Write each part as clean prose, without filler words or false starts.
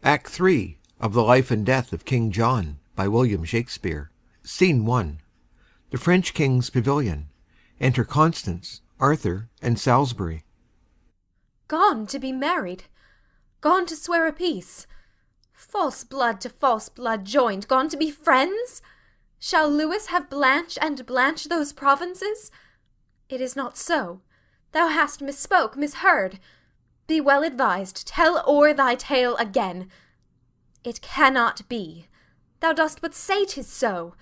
Act 3 of The Life and Death of King John by William Shakespeare. Scene 1. The French King's Pavilion. Enter Constance, Arthur, and Salisbury. Gone to be married, gone to swear a peace, false blood to false blood joined, gone to be friends? Shall Lewis have Blanche and Blanche those provinces? It is not so. Thou hast misspoke, misheard. Be well advised, tell o'er thy tale again. It cannot be. Thou dost but say 'tis so.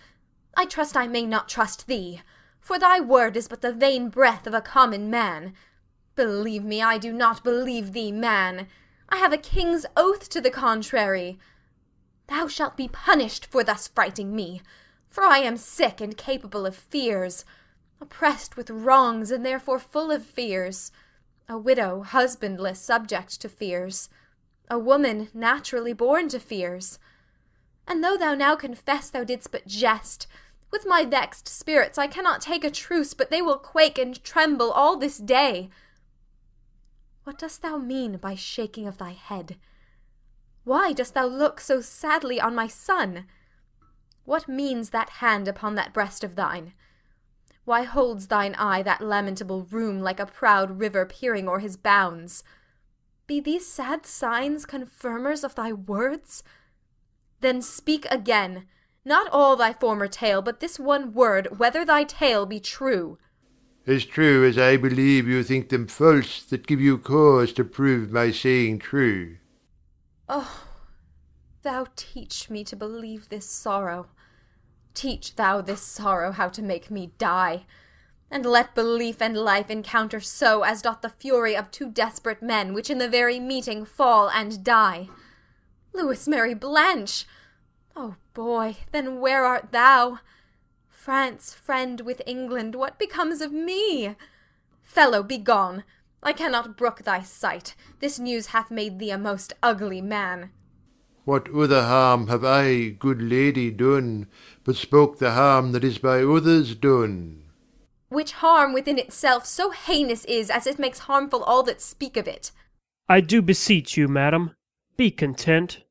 I trust I may not trust thee, for thy word is but the vain breath of a common man. Believe me, I do not believe thee, man. I have a king's oath to the contrary. Thou shalt be punished for thus frighting me, for I am sick and capable of fears, oppressed with wrongs and therefore full of fears, a widow, husbandless, subject to fears, a woman naturally born to fears. And though thou now confess thou didst but jest, with my vexed spirits I cannot take a truce, but they will quake and tremble all this day. What dost thou mean by shaking of thy head? Why dost thou look so sadly on my son? What means that hand upon that breast of thine? Why holds thine eye that lamentable room like a proud river peering o'er his bounds? Be these sad signs confirmers of thy words? Then speak again, not all thy former tale, but this one word, whether thy tale be true. As true as I believe you think them false that give you cause to prove my saying true. Oh, thou teach me to believe this sorrow. Teach thou this sorrow how to make me die, and let belief and life encounter so as doth the fury of two desperate men, which in the very meeting fall and die. Lewis marry Blanche! Oh, boy, then where art thou? France, friend with England, what becomes of me? Fellow, be gone. I cannot brook thy sight. This news hath made thee a most ugly man. What other harm have I, good lady, done, but spoke the harm that is by others done? Which harm within itself so heinous is, as it makes harmful all that speak of it. I do beseech you, madam, be content.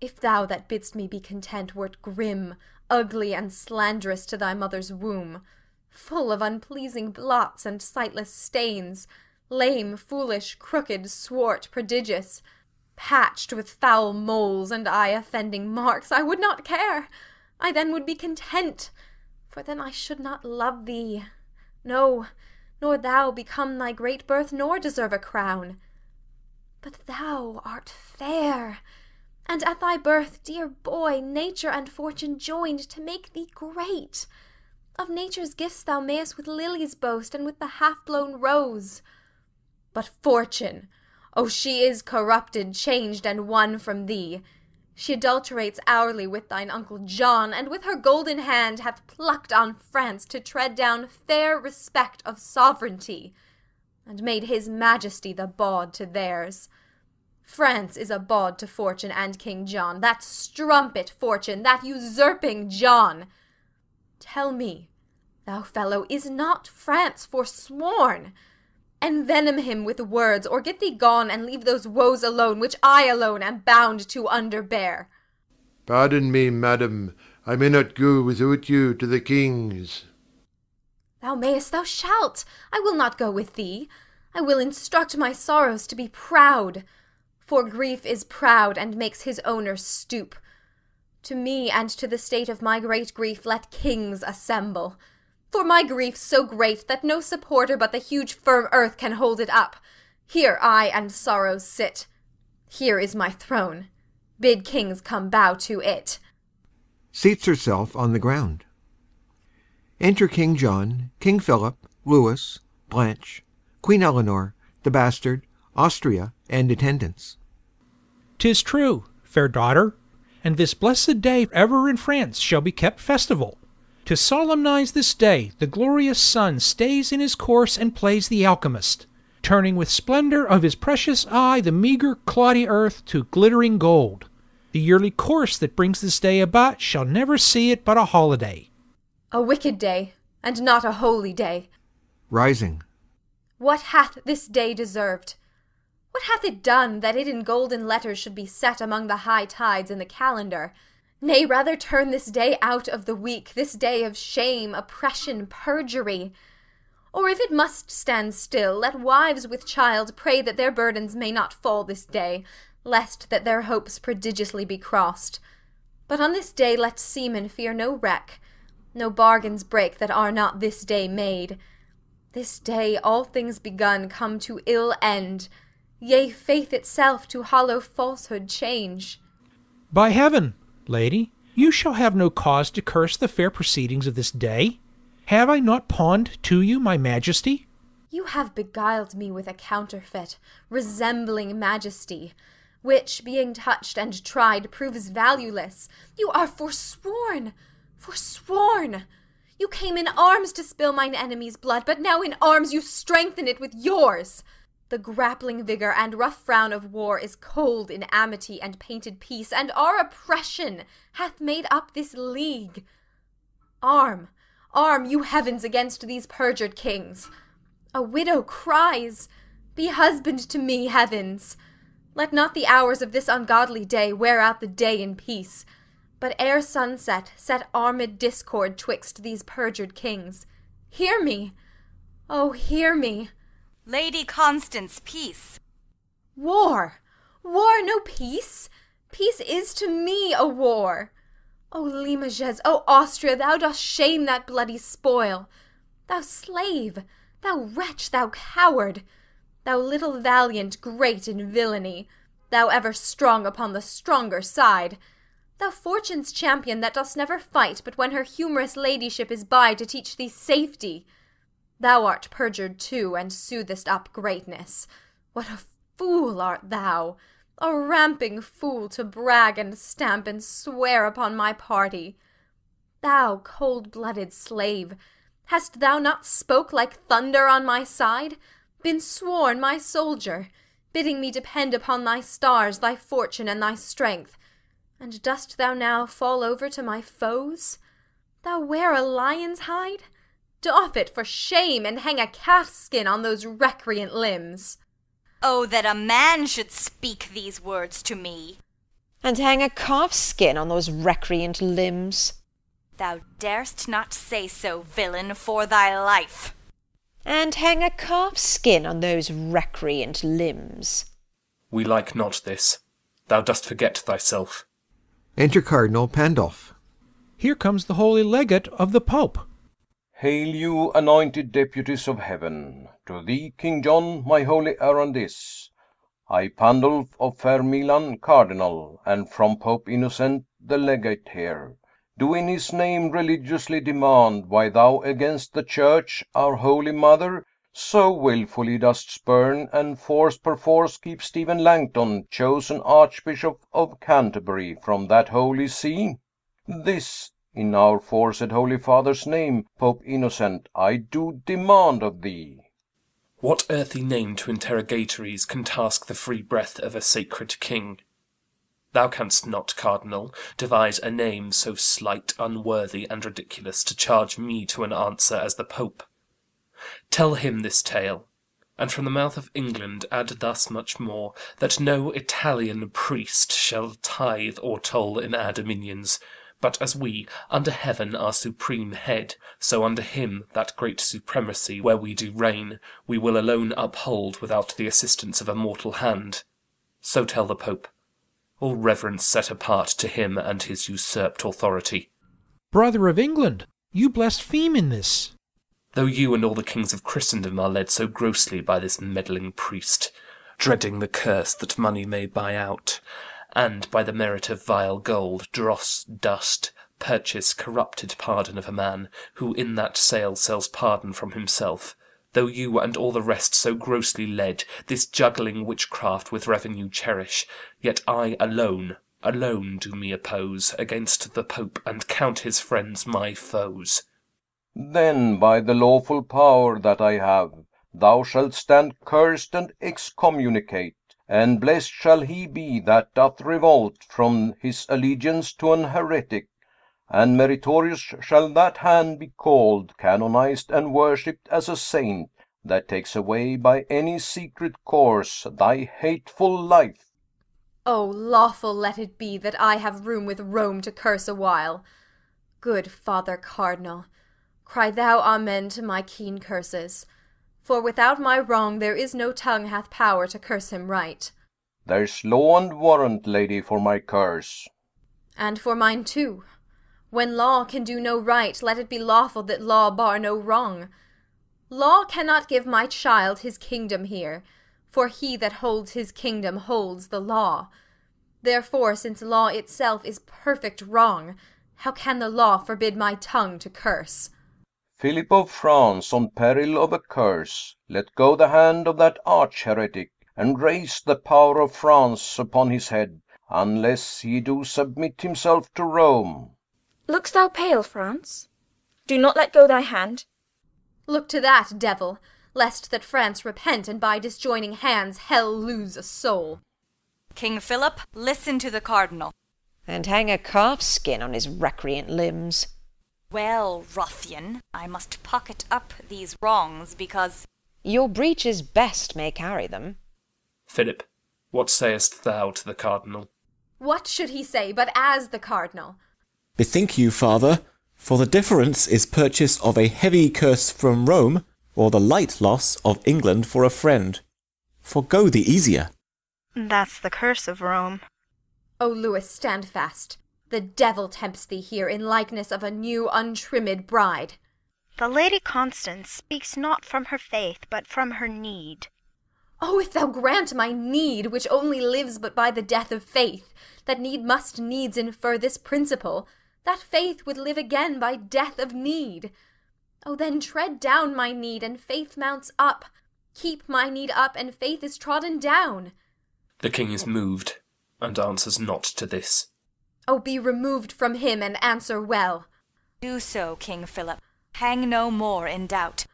If thou that bidst me be content wert grim, ugly, and slanderous to thy mother's womb, full of unpleasing blots and sightless stains, lame, foolish, crooked, swart, prodigious, patched with foul moles and eye-offending marks, I would not care. I then would be content, for then I should not love thee. No, nor thou become thy great birth, nor deserve a crown. But thou art fair, and at thy birth, dear boy, nature and fortune joined to make thee great. Of nature's gifts thou mayest with lilies boast, and with the half-blown rose. But fortune, oh, she is corrupted, changed, and won from thee. She adulterates hourly with thine uncle John, and with her golden hand hath plucked on France to tread down fair respect of sovereignty, and made his majesty the bawd to theirs. France is a bawd to fortune and King John, that strumpet fortune, that usurping John. Tell me, thou fellow, is not France forsworn? Envenom him with words, or get thee gone, and leave those woes alone, which I alone am bound to underbear. Pardon me, madam, I may not go without you to the king's. Thou mayest, thou shalt. I will not go with thee. I will instruct my sorrows to be proud. For grief is proud, and makes his owner stoop. To me and to the state of my great grief let kings assemble. For my grief's so great that no supporter but the huge firm earth can hold it up. Here I and sorrow sit. Here is my throne. Bid kings come bow to it. Seats herself on the ground. Enter King John, King Philip, Louis, Blanche, Queen Eleanor, the bastard, Austria, and attendants. 'Tis true, fair daughter, and this blessed day ever in France shall be kept festival. To solemnize this day, the glorious sun stays in his course and plays the alchemist, turning with splendor of his precious eye the meager cloddy earth to glittering gold. The yearly course that brings this day about shall never see it but a holiday. A wicked day, and not a holy day. Rising. What hath this day deserved? What hath it done that it in golden letters should be set among the high tides in the calendar? Nay, rather turn this day out of the week, this day of shame, oppression, perjury. Or if it must stand still, let wives with child pray that their burdens may not fall this day, lest that their hopes prodigiously be crossed. But on this day let seamen fear no wreck, no bargains break that are not this day made. This day all things begun come to ill end, yea, faith itself to hollow falsehood change. By heaven, lady, you shall have no cause to curse the fair proceedings of this day. Have I not pawned to you my majesty? You have beguiled me with a counterfeit, resembling majesty, which, being touched and tried, proves valueless. You are forsworn, forsworn. You came in arms to spill mine enemy's blood, but now in arms you strengthen it with yours. The grappling vigor and rough frown of war is cold in amity and painted peace, and our oppression hath made up this league. Arm, arm, you heavens, against these perjured kings. A widow cries, be husband to me, heavens. Let not the hours of this ungodly day wear out the day in peace, but ere sunset set armed discord twixt these perjured kings. Hear me, oh, hear me. Lady Constance, peace. War! War, no peace! Peace is to me a war. O Limoges, O Austria, thou dost shame that bloody spoil. Thou slave, thou wretch, thou coward, thou little valiant, great in villainy, thou ever strong upon the stronger side, thou fortune's champion that dost never fight but when her humorous ladyship is by to teach thee safety. Thou art perjured too, and soothest up greatness. What a fool art thou! A ramping fool to brag and stamp and swear upon my party. Thou cold-blooded slave, hast thou not spoke like thunder on my side, been sworn my soldier, bidding me depend upon thy stars, thy fortune, and thy strength, and dost thou now fall over to my foes? Thou wear a lion's hide? Doff it for shame, and hang a calf's skin on those recreant limbs. Oh, that a man should speak these words to me. And hang a calf's skin on those recreant limbs. Thou darest not say so, villain, for thy life. And hang a calf's skin on those recreant limbs. We like not this. Thou dost forget thyself. Enter Cardinal Pandolf. Here comes the holy legate of the Pope. Hail you, anointed deputies of heaven. To thee, King John, my holy errand is. I, Pandolf of fair Milan, Cardinal, and from Pope Innocent the legate here, do in his name religiously demand why thou against the Church, our holy mother, so wilfully dost spurn and force perforce keep Stephen Langton, chosen Archbishop of Canterbury, from that holy see? This, in our forced Holy Father's name, Pope Innocent, I do demand of thee. What earthly name to interrogatories can task the free breath of a sacred king? Thou canst not, Cardinal, devise a name so slight, unworthy, and ridiculous to charge me to an answer as the Pope. Tell him this tale, and from the mouth of England add thus much more, that no Italian priest shall tithe or toll in our dominions, but as we, under heaven, our supreme head, so under him that great supremacy where we do reign, we will alone uphold without the assistance of a mortal hand. So tell the Pope. All reverence set apart to him and his usurped authority. Brother of England, you blaspheme in this. Though you and all the kings of Christendom are led so grossly by this meddling priest, dreading the curse that money may buy out, and by the merit of vile gold, dross, dust, purchase corrupted pardon of a man, who in that sale sells pardon from himself, though you and all the rest so grossly led, this juggling witchcraft with revenue cherish, yet I alone do me oppose against the Pope, and count his friends my foes. Then, by the lawful power that I have, thou shalt stand cursed and excommunicate, and blessed shall he be that doth revolt from his allegiance to an heretic, and meritorious shall that hand be called, canonized, and worshipped as a saint, that takes away by any secret course thy hateful life. Oh, lawful let it be that I have room with Rome to curse a while. Good Father Cardinal, cry thou amen to my keen curses, for without my wrong there is no tongue hath power to curse him right. There's law and warrant, lady, for my curse. And for mine too. When law can do no right, let it be lawful that law bar no wrong. Law cannot give my child his kingdom here, for he that holds his kingdom holds the law. Therefore, since law itself is perfect wrong, how can the law forbid my tongue to curse? Philip of France, on peril of a curse, let go the hand of that arch-heretic, and raise the power of France upon his head, unless he do submit himself to Rome. Look'st thou pale, France? Do not let go thy hand. Look to that, devil, lest that France repent, and by disjoining hands hell lose a soul. King Philip, listen to the cardinal. And hang a calf's skin on his recreant limbs. Well, ruffian, I must pocket up these wrongs, because your breeches best may carry them. Philip, what sayest thou to the cardinal? What should he say but as the cardinal? Bethink you, father, for the difference is purchase of a heavy curse from Rome, or the light loss of England for a friend. Forgo the easier. That's the curse of Rome. O Lewis, stand fast. The devil tempts thee here in likeness of a new untrimmed bride. The Lady Constance speaks not from her faith, but from her need. Oh, if thou grant my need, which only lives but by the death of faith, that need must needs infer this principle, that faith would live again by death of need. Oh, then tread down my need, and faith mounts up. Keep my need up, and faith is trodden down. The king is moved, and answers not to this. Oh, be removed from him, and answer well. Do so, King Philip. Hang no more in doubt.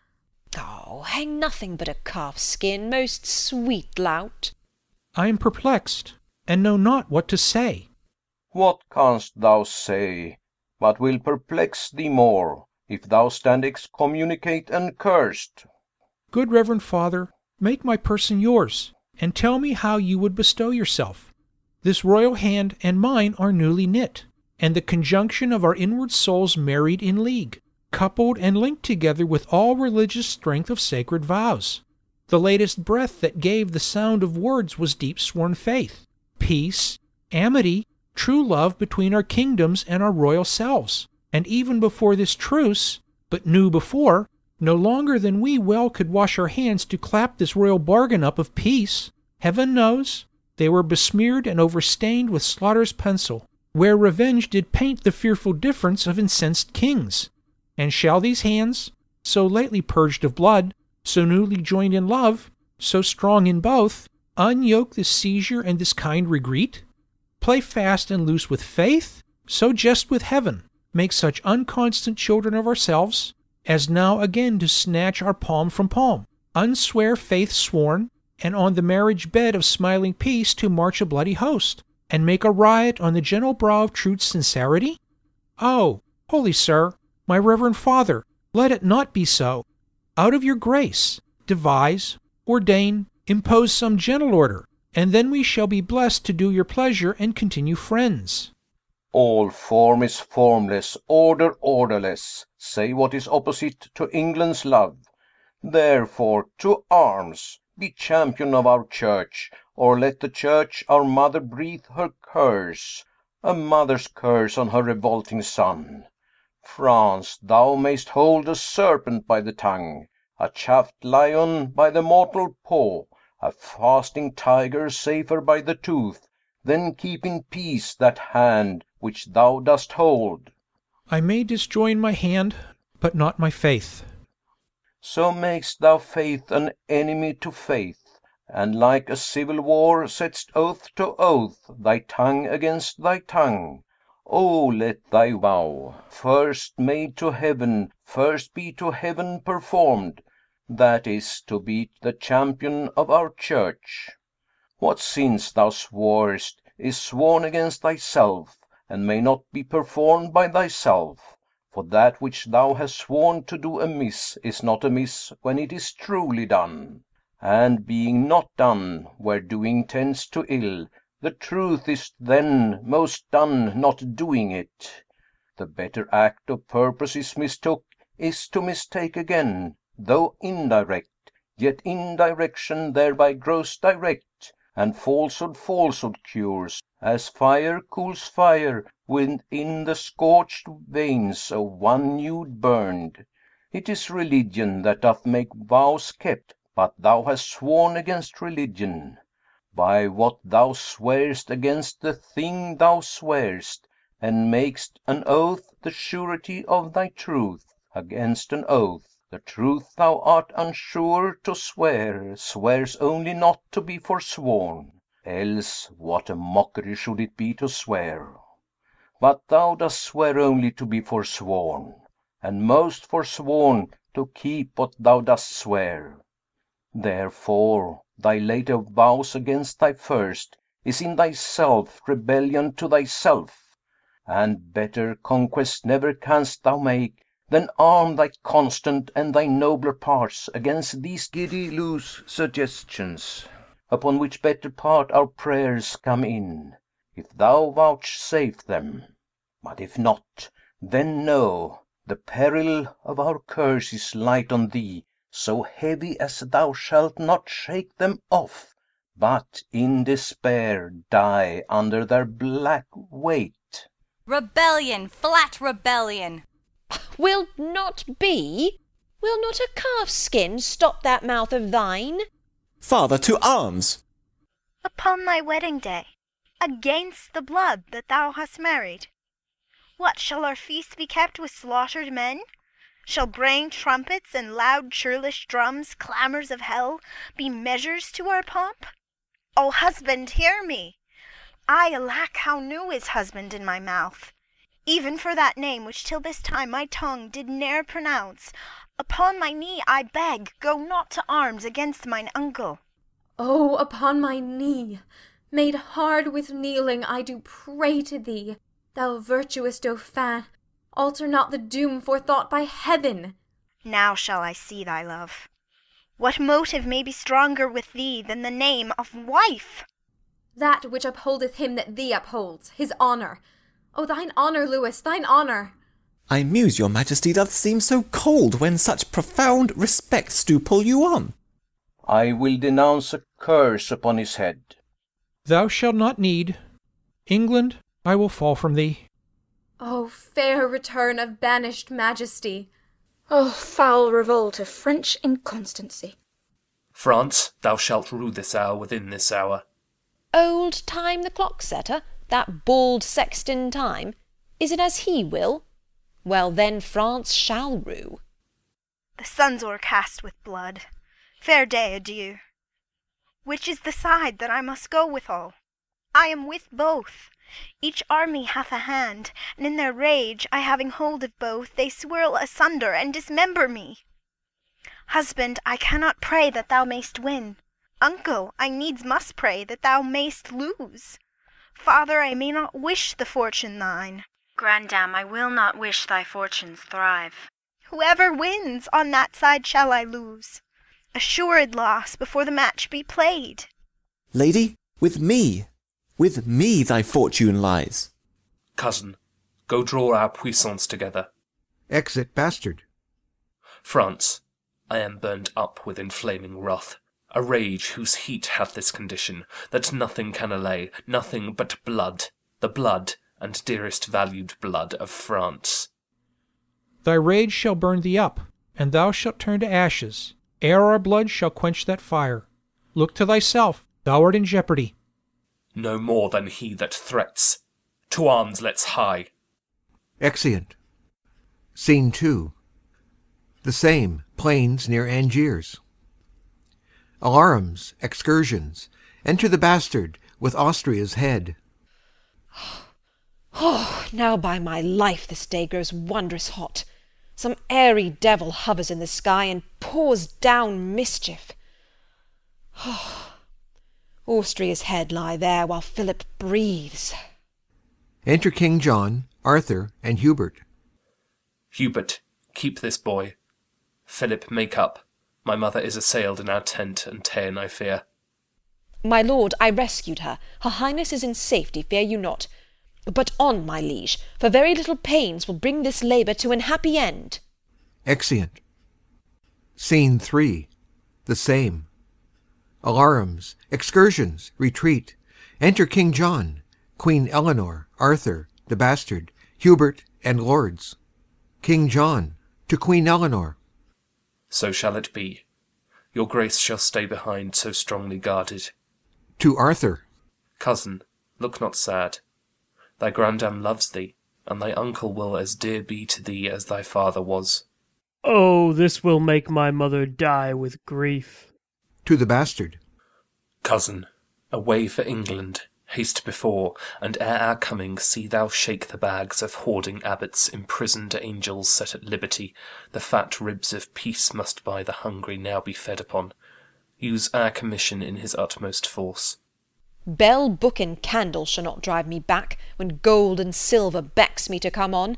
Oh, hang nothing but a calf's skin, most sweet lout. I am perplexed, and know not what to say. What canst thou say, but will perplex thee more, if thou stand excommunicate and cursed? Good Reverend Father, make my person yours, and tell me how you would bestow yourself. This royal hand and mine are newly knit, and the conjunction of our inward souls married in league, coupled and linked together with all religious strength of sacred vows. The latest breath that gave the sound of words was deep sworn faith, peace, amity, true love between our kingdoms and our royal selves, and even before this truce, but new before, no longer than we well could wash our hands to clap this royal bargain up of peace, heaven knows, they were besmeared and overstained with slaughter's pencil, where revenge did paint the fearful difference of incensed kings. And shall these hands, so lately purged of blood, so newly joined in love, so strong in both, unyoke this seizure and this kind regret? Play fast and loose with faith, so jest with heaven, make such unconstant children of ourselves, as now again to snatch our palm from palm, unswear faith sworn, and on the marriage bed of smiling peace to march a bloody host, and make a riot on the gentle brow of truth's sincerity? Oh, holy sir, my reverend father, let it not be so. Out of your grace, devise, ordain, impose some gentle order, and then we shall be blessed to do your pleasure and continue friends. All form is formless, order orderless. Say what is opposite to England's love. Therefore, to arms! Be champion of our church, or let the church, our mother, breathe her curse, a mother's curse on her revolting son. France, thou mayst hold a serpent by the tongue, a chafed lion by the mortal paw, a fasting tiger safer by the tooth, then keep in peace that hand which thou dost hold. I may disjoin my hand, but not my faith. So makest thou faith an enemy to faith, and like a civil war sett'st oath to oath, thy tongue against thy tongue. Oh, let thy vow, first made to heaven, first be to heaven performed, that is, to be the champion of our church. What since thou sworest is sworn against thyself, and may not be performed by thyself. For that which thou hast sworn to do amiss is not amiss when it is truly done. And being not done, where doing tends to ill, the truth is then most done not doing it. The better act of purpose is mistook, is to mistake again, though indirect, yet indirection thereby grows direct, and falsehood falsehood cures, as fire cools fire within the scorched veins of one nude burned. It is religion that doth make vows kept, but thou hast sworn against religion. By what thou swearest against the thing thou swearest, and makest an oath the surety of thy truth against an oath. The truth thou art unsure to swear, swears only not to be forsworn. Else what a mockery should it be to swear. But thou dost swear only to be forsworn, and most forsworn to keep what thou dost swear. Therefore thy later vows against thy first is in thyself rebellion to thyself, and better conquest never canst thou make than arm thy constant and thy nobler parts against these giddy loose suggestions, upon which better part our prayers come in, if thou vouchsafe them. But if not, then know the peril of our curses light on thee, so heavy as thou shalt not shake them off, but in despair die under their black weight. Rebellion, flat rebellion. Will not be? Will not a calf's skin stop that mouth of thine? Father, to arms! Upon thy wedding day, against the blood that thou hast married. What, shall our feast be kept with slaughtered men? Shall braying trumpets and loud churlish drums, clamours of hell, be measures to our pomp? O husband, hear me! I, alack, how new is husband in my mouth! Even for that name which till this time my tongue did ne'er pronounce, upon my knee I beg, go not to arms against mine uncle. Oh, upon my knee, made hard with kneeling, I do pray to thee, thou virtuous Dauphin, alter not the doom forethought by heaven. Now shall I see thy love. What motive may be stronger with thee than the name of wife? That which upholdeth him that thee upholds, his honour. O thine honour, Lewis, thine honour! I muse your majesty doth seem so cold when such profound respects do pull you on. I will denounce a curse upon his head. Thou shalt not need. England, I will fall from thee. O fair return of banished majesty! O foul revolt of French inconstancy! France, thou shalt rue this hour within this hour. Old Time the clock setter, that bald sexton Time, is it as he will? Well then France shall rue. The sun's o'ercast with blood. Fair day, adieu. Which is the side that I must go withal? I am with both. Each army hath a hand, and in their rage, I having hold of both, they swirl asunder and dismember me. Husband, I cannot pray that thou mayst win. Uncle, I needs must pray that thou mayst lose. Father, I may not wish the fortune thine. Grandam, I will not wish thy fortunes thrive. Whoever wins, on that side shall I lose. Assured loss before the match be played. Lady, with me thy fortune lies. Cousin, go draw our puissance together. Exit Bastard. France, I am burned up with inflaming wrath, a rage whose heat hath this condition, that nothing can allay, nothing but blood, the blood and dearest valued blood of France. Thy rage shall burn thee up, and thou shalt turn to ashes, ere our blood shall quench that fire. Look to thyself, thou art in jeopardy. No more than he that threats. To arms let's hie. Exeunt. Scene 2. The same, plains near Angiers. Alarums, excursions. Enter the Bastard, with Austria's head. Oh, now by my life this day grows wondrous hot. Some airy devil hovers in the sky and pours down mischief. Austria's head lie there while Philip breathes. Enter King John, Arthur, and Hubert. Hubert, keep this boy. Philip, make up. My mother is assailed in our tent, and ta'en, I fear. My lord, I rescued her. Her highness is in safety, fear you not. But on, my liege, for very little pains will bring this labour to an happy end. Exeunt. Scene 3. The same. Alarums, excursions, retreat. Enter King John, Queen Eleanor, Arthur, the Bastard, Hubert, and lords. King John, to Queen Eleanor. So shall it be. Your grace shall stay behind, so strongly guarded. To Arthur. Cousin, look not sad. Thy grandam loves thee, and thy uncle will as dear be to thee as thy father was. Oh, this will make my mother die with grief. To the Bastard. Cousin, away for England, haste before, and ere our coming see thou shake the bags of hoarding abbots, imprisoned angels set at liberty. The fat ribs of peace must by the hungry now be fed upon. Use our commission in his utmost force. Bell, book, and candle shall not drive me back, when gold and silver becks me to come on.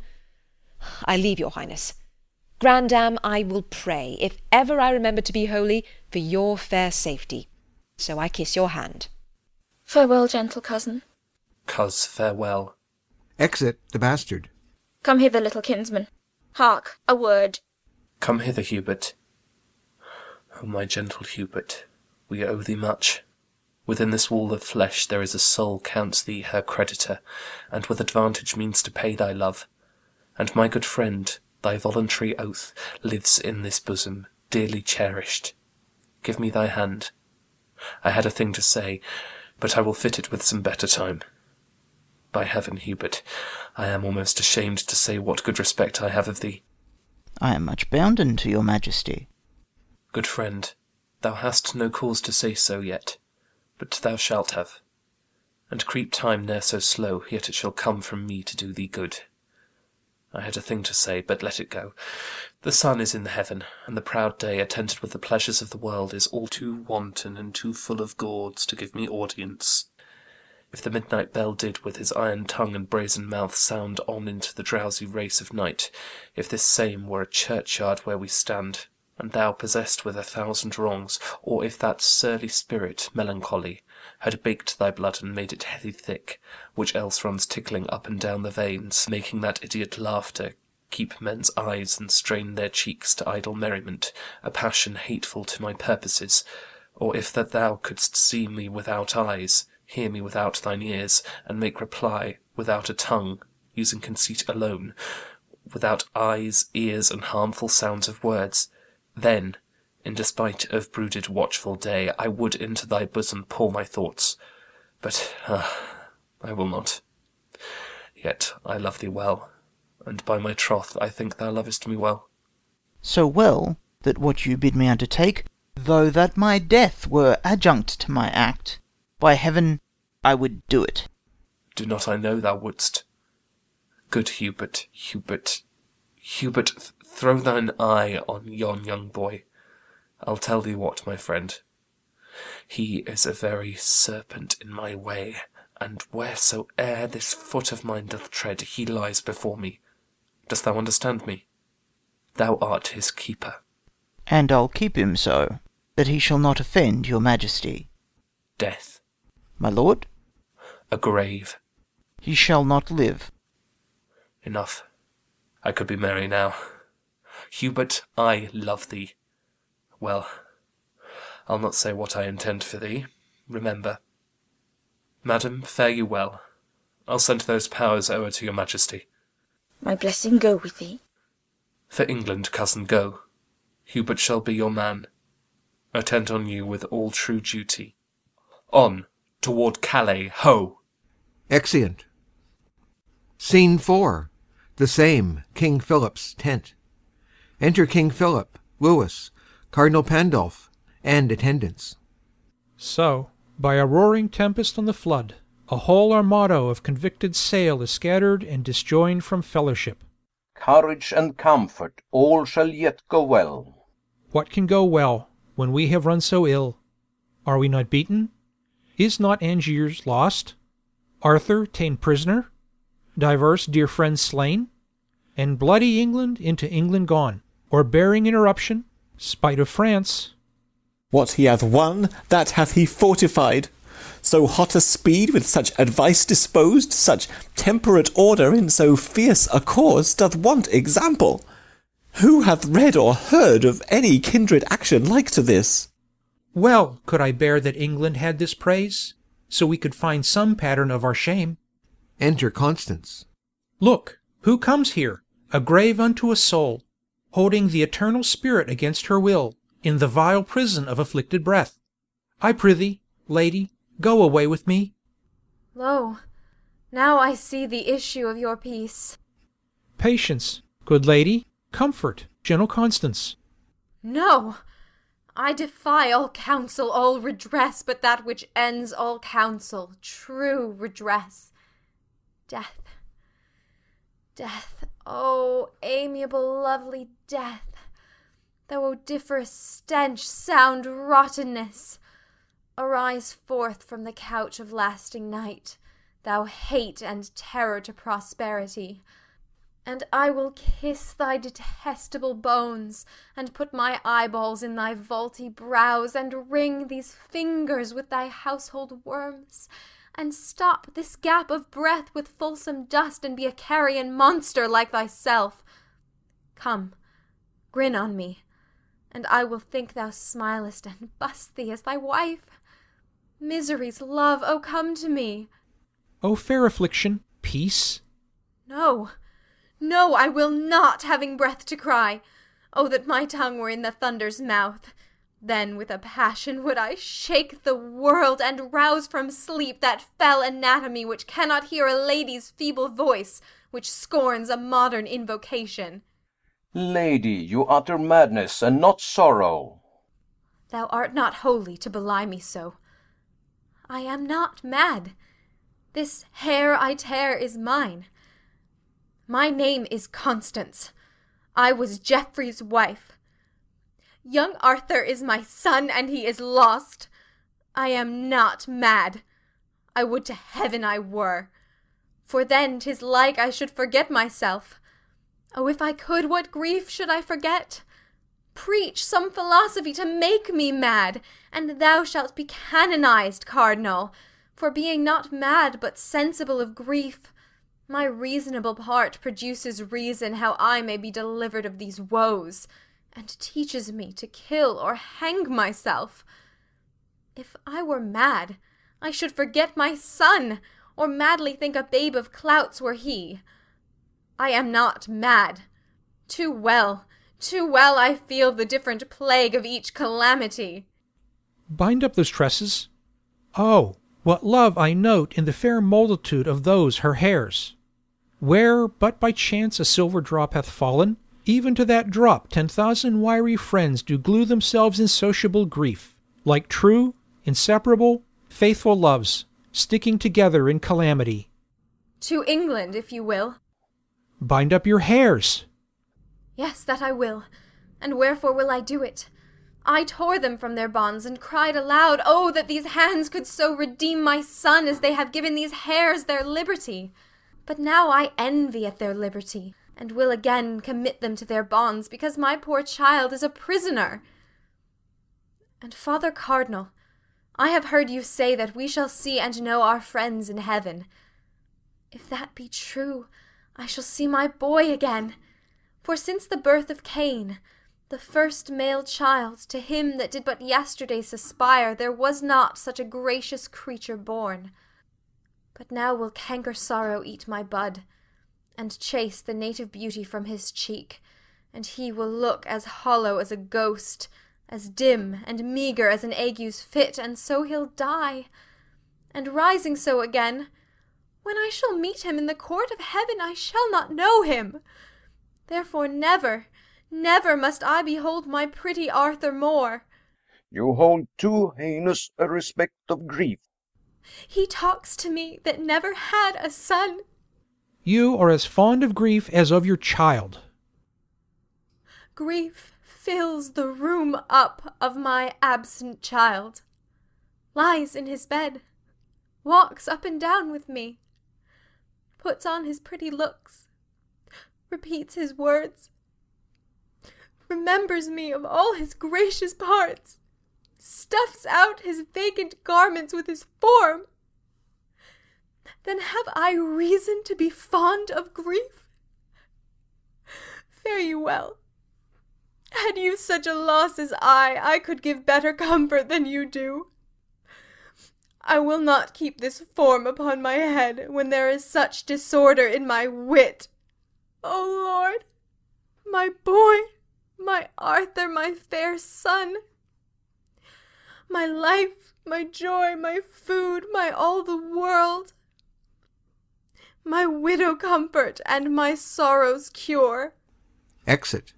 I leave your highness. Grandam, I will pray, if ever I remember to be holy, for your fair safety. So I kiss your hand. Farewell, gentle cousin. Cos, farewell. Exit the Bastard. Come hither, little kinsman. Hark, a word. Come hither, Hubert. O my gentle Hubert, we owe thee much. Within this wall of flesh there is a soul counts thee her creditor, and with advantage means to pay thy love. And my good friend, thy voluntary oath lives in this bosom, dearly cherished. Give me thy hand. I had a thing to say, but I will fit it with some better time. By heaven, Hubert, I am almost ashamed to say what good respect I have of thee. I am much bounden to your majesty. Good friend, thou hast no cause to say so yet, but thou shalt have. And creep time ne'er so slow, yet it shall come from me to do thee good. I had a thing to say, but let it go. The sun is in the heaven, and the proud day, attended with the pleasures of the world, is all too wanton and too full of gauds to give me audience. If the midnight bell did with his iron tongue and brazen mouth sound on into the drowsy race of night, if this same were a churchyard where we stand, and thou possessed with 1,000 wrongs, or if that surly spirit, melancholy, had baked thy blood and made it heavy thick, which else runs tickling up and down the veins, making that idiot laughter keep men's eyes and strain their cheeks to idle merriment, a passion hateful to my purposes, or if that thou couldst see me without eyes, hear me without thine ears, and make reply without a tongue, using conceit alone, without eyes, ears, and harmful sounds of words, then, in despite of brooded watchful day, I would into thy bosom pour my thoughts. But I will not. Yet I love thee well, and by my troth I think thou lovest me well. So well, that what you bid me undertake, though that my death were adjunct to my act, by heaven I would do it. Do not I know thou wouldst? Good Hubert, Hubert, Hubert, throw thine eye on yon young boy. I'll tell thee what, my friend. He is a very serpent in my way, and wheresoe'er this foot of mine doth tread, he lies before me. Dost thou understand me? Thou art his keeper. And I'll keep him so, that he shall not offend your majesty. Death. My lord? A grave. He shall not live. Enough. I could be merry now. Hubert, I love thee. Well, I'll not say what I intend for thee. Remember. Madam, fare you well. I'll send those powers o'er to your majesty. My blessing go with thee. For England, cousin, go. Hubert shall be your man. Attend on you with all true duty. On, toward Calais, ho! Exeunt. Scene 4. The same, King Philip's tent. Enter King Philip, Louis, Cardinal Pandolf, and attendants. So, by a roaring tempest on the flood, a whole armada of convicted sail is scattered and disjoined from fellowship. Courage and comfort, all shall yet go well. What can go well, when we have run so ill? Are we not beaten? Is not Angiers lost? Arthur ta'en prisoner? Divers dear friends slain? and bloody England into England gone, or bearing interruption, spite of France. What he hath won, that hath he fortified. So hot a speed with such advice disposed, such temperate order in so fierce a cause doth want example. Who hath read or heard of any kindred action like to this? Well could I bear that England had this praise, so we could find some pattern of our shame. Enter Constance. Look, who comes here, a grave unto a soul, holding the eternal spirit against her will, in the vile prison of afflicted breath. I prithee, lady, go away with me. Lo, now I see the issue of your peace. Patience, good lady, comfort, gentle Constance. No, I defy all counsel, all redress, but that which ends all counsel, true redress. Death, death, oh, amiable, lovely death, thou odoriferous stench, sound rottenness, arise forth from the couch of lasting night, thou hate and terror to prosperity, and I will kiss thy detestable bones, and put my eyeballs in thy vaulty brows, and wring these fingers with thy household worms, and stop this gap of breath with fulsome dust, and be a carrion monster like thyself. Come, grin on me, and I will think thou smilest, and bust thee as thy wife. Misery's love, oh come to me. O fair affliction, peace. No, no, I will not, having breath to cry. Oh, that my tongue were in the thunder's mouth. Then with a passion would I shake the world, and rouse from sleep that fell anatomy which cannot hear a lady's feeble voice, which scorns a modern invocation. Lady, you utter madness, and not sorrow. Thou art not holy to belie me so. I am not mad. This hair I tear is mine. My name is Constance. I was Geoffrey's wife. Young Arthur is my son, and he is lost. I am not mad. I would to heaven I were. For then 'tis like I should forget myself. Oh, if I could, what grief should I forget? Preach some philosophy to make me mad, and thou shalt be canonized, Cardinal, for being not mad, but sensible of grief. My reasonable part produces reason how I may be delivered of these woes, and teaches me to kill or hang myself. If I were mad, I should forget my son, or madly think a babe of clouts were he. I am not mad. Too well I feel the different plague of each calamity. Bind up those tresses. Oh, what love I note in the fair multitude of those her hairs! Where but by chance a silver drop hath fallen, even to that drop 10,000 wiry friends do glue themselves in sociable grief, like true, inseparable, faithful loves, sticking together in calamity. To England, if you will. Bind up your hairs. Yes, that I will. And wherefore will I do it? I tore them from their bonds, and cried aloud, oh, that these hands could so redeem my son as they have given these hairs their liberty. But now I envy at their liberty, and will again commit them to their bonds, because my poor child is a prisoner. And, Father Cardinal, I have heard you say that we shall see and know our friends in heaven. If that be true, I shall see my boy again. For since the birth of Cain, the first male child, to him that did but yesterday suspire, there was not such a gracious creature born. But now will canker sorrow eat my bud, and chase the native beauty from his cheek, and he will look as hollow as a ghost, as dim and meagre as an ague's fit, and so he'll die. And rising so again, when I shall meet him in the court of heaven, I shall not know him. Therefore never, never must I behold my pretty Arthur more. You hold too heinous a respect of grief. He talks to me that never had a son. You are as fond of grief as of your child. Grief fills the room up of my absent child, lies in his bed, walks up and down with me, puts on his pretty looks, repeats his words, remembers me of all his gracious parts, stuffs out his vacant garments with his form, then have I reason to be fond of grief? Fare you well. Had you such a loss as I could give better comfort than you do. I will not keep this form upon my head when there is such disorder in my wit. O Lord, my boy, my Arthur, my fair son, my life, my joy, my food, my all the world, my widow comfort and my sorrow's cure. Exit.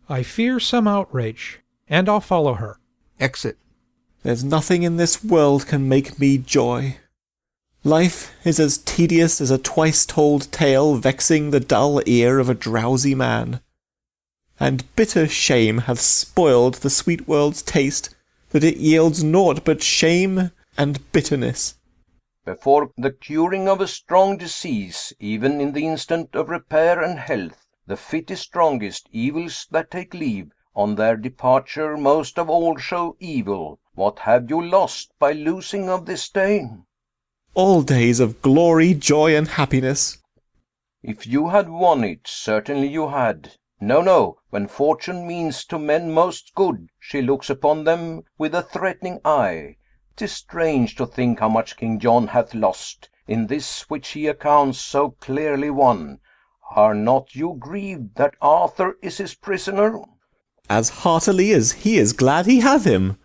I fear some outrage, and I'll follow her. Exit. There's nothing in this world can make me joy. Life is as tedious as a twice-told tale vexing the dull ear of a drowsy man. And bitter shame hath spoiled the sweet world's taste, that it yields naught but shame and bitterness. Before the curing of a strong disease, even in the instant of repair and health, the fit is strongest, evils that take leave, on their departure most of all show evil. What have you lost by losing of this day? All days of glory, joy, and happiness. If you had won it, certainly you had. No, when fortune means to men most good, she looks upon them with a threatening eye. 'Tis strange to think how much King John hath lost, in this which he accounts so clearly won. Are not you grieved that Arthur is his prisoner? As heartily as he is glad he hath him.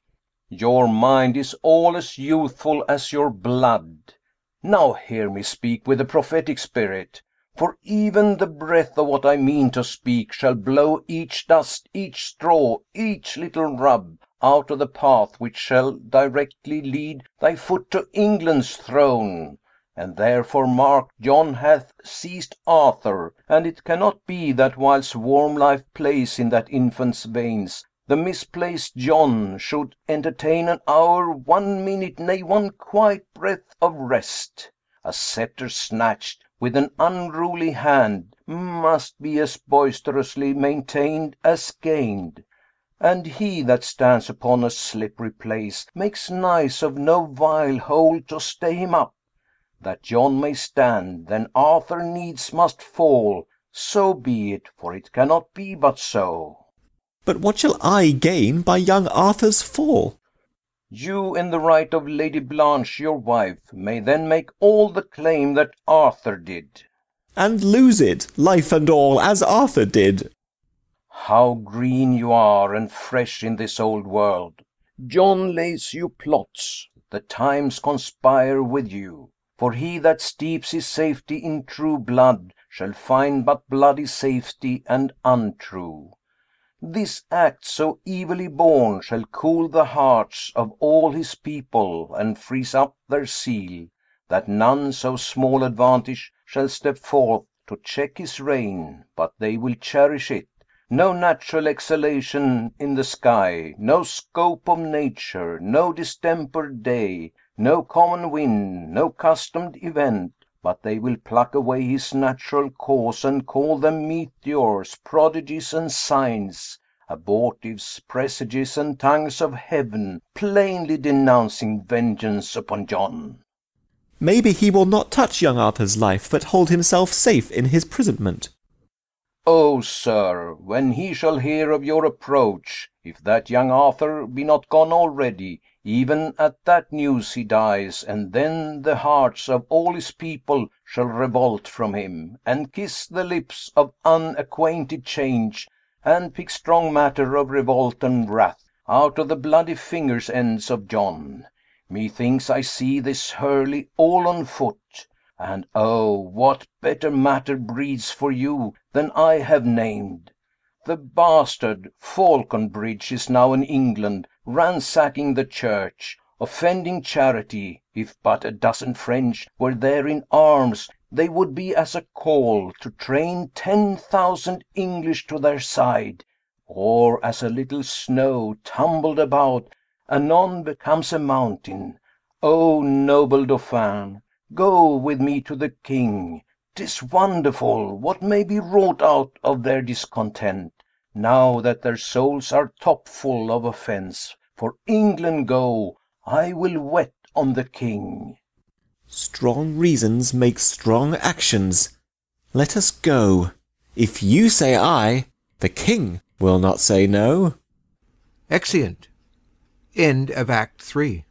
Your mind is all as youthful as your blood. Now hear me speak with a prophetic spirit. For even the breath of what I mean to speak shall blow each dust, each straw, each little rub out of the path which shall directly lead thy foot to England's throne. And therefore mark, John hath seized Arthur, and it cannot be that whilst warm life plays in that infant's veins, the misplaced John should entertain an hour, 1 minute, nay, 1 quiet breath of rest. A sceptre snatched with an unruly hand must be as boisterously maintained as gained. And he that stands upon a slippery place makes nice of no vile hold to stay him up. That John may stand, then Arthur needs must fall. So be it, for it cannot be but so. But what shall I gain by young Arthur's fall? You, in the right of Lady Blanche, your wife, may then make all the claim that Arthur did. And lose it, life and all, as Arthur did. How green you are and fresh in this old world! John lays you plots, the times conspire with you. For he that steeps his safety in true blood shall find but bloody safety and untrue. This act so evilly born shall cool the hearts of all his people and freeze up their zeal, that none so small advantage shall step forth to check his reign, but they will cherish it. No natural exhalation in the sky, no scope of nature, no distempered day, no common wind, no customed event, but they will pluck away his natural cause and call them meteors, prodigies, and signs, abortives, presages, and tongues of heaven, plainly denouncing vengeance upon John. Maybe he will not touch young Arthur's life, but hold himself safe in his imprisonment. Oh, sir, when he shall hear of your approach, if that young Arthur be not gone already, even at that news he dies, and then the hearts of all his people shall revolt from him, and kiss the lips of unacquainted change, and pick strong matter of revolt and wrath out of the bloody fingers' ends of John. Methinks I see this hurly all on foot. And oh, what better matter breeds for you than I have named? The bastard Falconbridge is now in England, ransacking the church, offending charity. If but a dozen French were there in arms, they would be as a call to train 10,000 English to their side, or as a little snow tumbled about, anon becomes a mountain. O noble Dauphin, go with me to the king. 'Tis wonderful what may be wrought out of their discontent, now that their souls are top full of offence. For England go, I will wet on the king. Strong reasons make strong actions. Let us go. If you say aye, the king will not say no. Exeunt. End of Act 3.